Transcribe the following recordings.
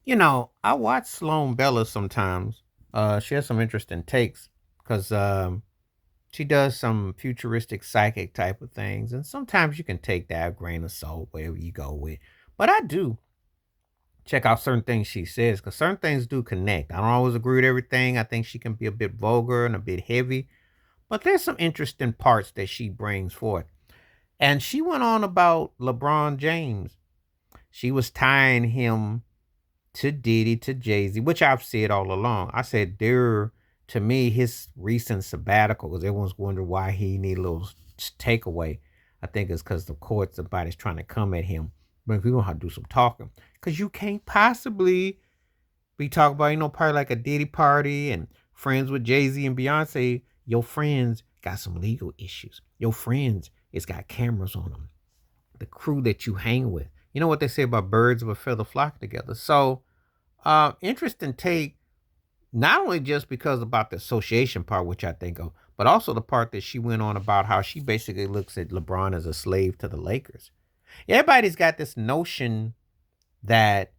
I watch Sloan Bella sometimes. She has some interesting takes because she does some futuristic psychic type of things, and sometimes you can take that a grain of salt wherever you go with. But I do check out certain things she says because certain things do connect. I don't always agree with everything. I think she can be a bit vulgar and a bit heavy, but there's some interesting parts that she brings forth. And she went on about LeBron James. She was tying him to Diddy, to Jay Z, which I've said all along. I said to me, his recent sabbatical, because everyone's wondering why he need a little takeaway. I think it's because the court, somebody's trying to come at him. But we're going to have to do some talking. Because you can't possibly be talking about, probably like a Diddy party and friends with Jay Z and Beyonce. Your friends got some legal issues. Your friends, it's got cameras on them. The crew that you hang with. You know what they say about birds of a feather flock together. So, interesting take, not only just because about the association part, which I think of, but also the part that she went on about how she basically looks at LeBron as a slave to the Lakers. Everybody's got this notion that,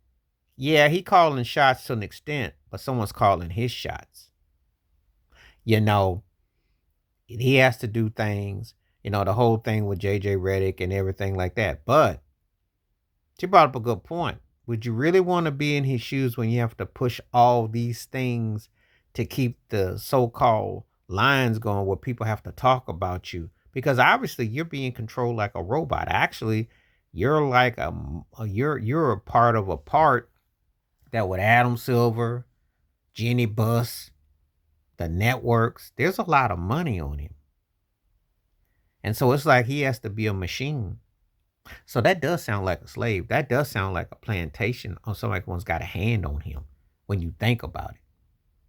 yeah, he calling shots to an extent, but someone's calling his shots. You know, he has to do things, the whole thing with JJ Redick and everything like that. But she brought up a good point. Would you really want to be in his shoes when you have to push all these things to keep the so-called lines going where people have to talk about you? Because obviously you're being controlled like a robot. Actually, you're like you're a part of a part that with Adam Silver, Jenny Buss, the networks, there's a lot of money on him. And so it's like he has to be a machine. So that does sound like a slave. That does sound like a plantation or somebody one's got a hand on him when you think about it.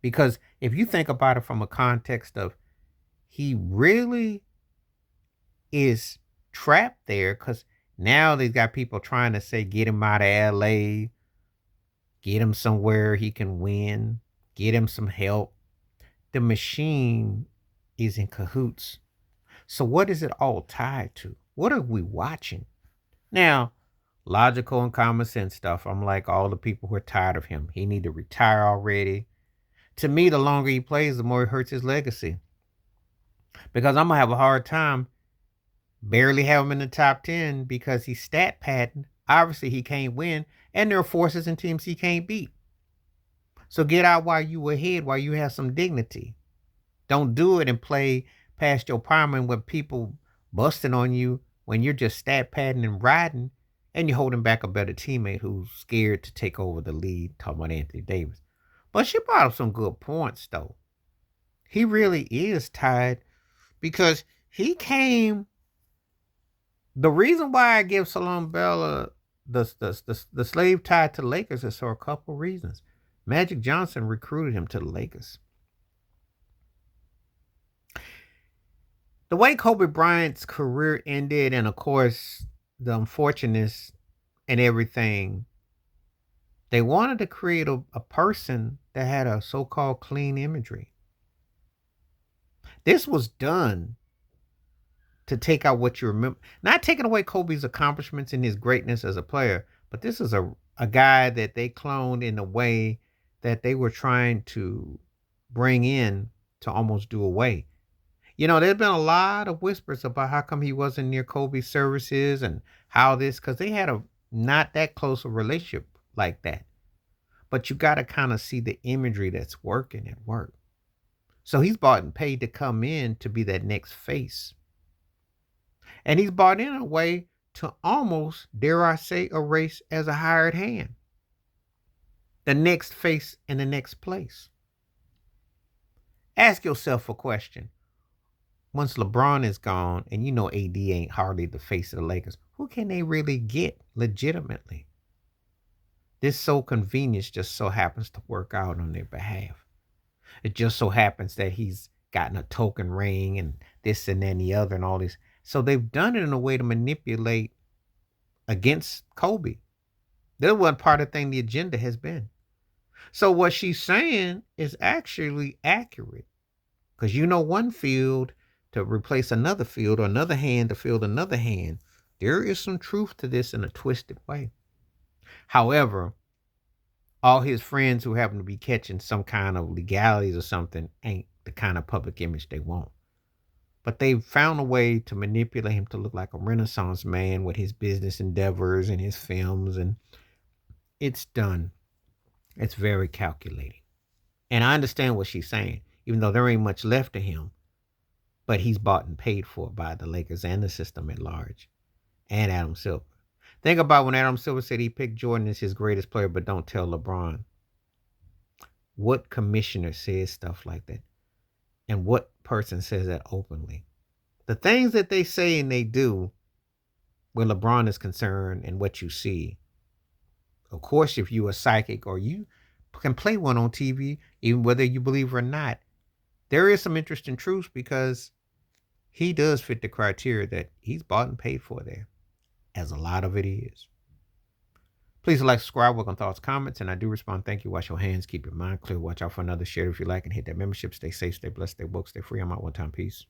Because if you think about it from a context of he really is trapped there because now they've got people trying to say get him out of LA, get him somewhere he can win, get him some help. The machine is in cahoots. So what is it all tied to? What are we watching? Now, logical and common sense stuff. I'm like all the people who are tired of him. He need to retire already. To me, the longer he plays, the more it hurts his legacy. Because I'm gonna have a hard time barely have him in the top 10 because he's stat padding. Obviously, he can't win, and there are forces and teams he can't beat. So get out while you ahead, while you have some dignity. Don't do it and play past your prime and with people busting on you when you're just stat padding and riding and you're holding back a better teammate who's scared to take over the lead, talking about Anthony Davis. But she brought up some good points, though. He really is tied because he came. The reason why I give Sloan Bella the slave tied to the Lakers is for a couple reasons. Magic Johnson recruited him to the Lakers. The way Kobe Bryant's career ended, and of course, the unfortunateness and everything, they wanted to create a person that had a so called clean imagery. This was done to take out what you remember, not taking away Kobe's accomplishments and his greatness as a player, but this is a guy that they cloned in a way that they were trying to bring in to almost do away. There's been a lot of whispers about how come he wasn't near Kobe's services and how this, because they had a not that close a relationship like that. But you got to kind of see the imagery that's working at work. So he's bought and paid to come in to be that next face. And he's bought in a way to almost, dare I say, erase as a hired hand. The next face in the next place. Ask yourself a question. Once LeBron is gone, and AD ain't hardly the face of the Lakers, who can they really get legitimately? This so convenience just so happens to work out on their behalf. It just so happens that he's gotten a token ring and this and then the other and all this. So they've done it in a way to manipulate against Kobe. That was part of the thing the agenda has been. So what she's saying is actually accurate. Because one field to replace another field or another hand to fill another hand. There is some truth to this in a twisted way. However, All his friends who happen to be catching some kind of legalities or something ain't the kind of public image they want. But they found a way to manipulate him to look like a Renaissance man with his business endeavors and his films, and it's done. It's very calculating. And I understand what she's saying, even though there ain't much left of him, but he's bought and paid for by the Lakers and the system at large, and Adam Silver. Think about when Adam Silver said he picked Jordan as his greatest player, but don't tell LeBron. What commissioner says stuff like that? And what person says that openly? The things that they say and they do where LeBron is concerned and what you see. Of course, if you are psychic or you can play one on TV, even whether you believe or not, there is some interesting truths because he does fit the criteria that he's bought and paid for there, as a lot of it is. Please like, subscribe, welcome thoughts, comments, and I do respond. Thank you. Wash your hands, keep your mind clear, watch out for another share if you like, and hit that membership. Stay safe, stay blessed, stay woke, stay free. I'm out one time. Peace.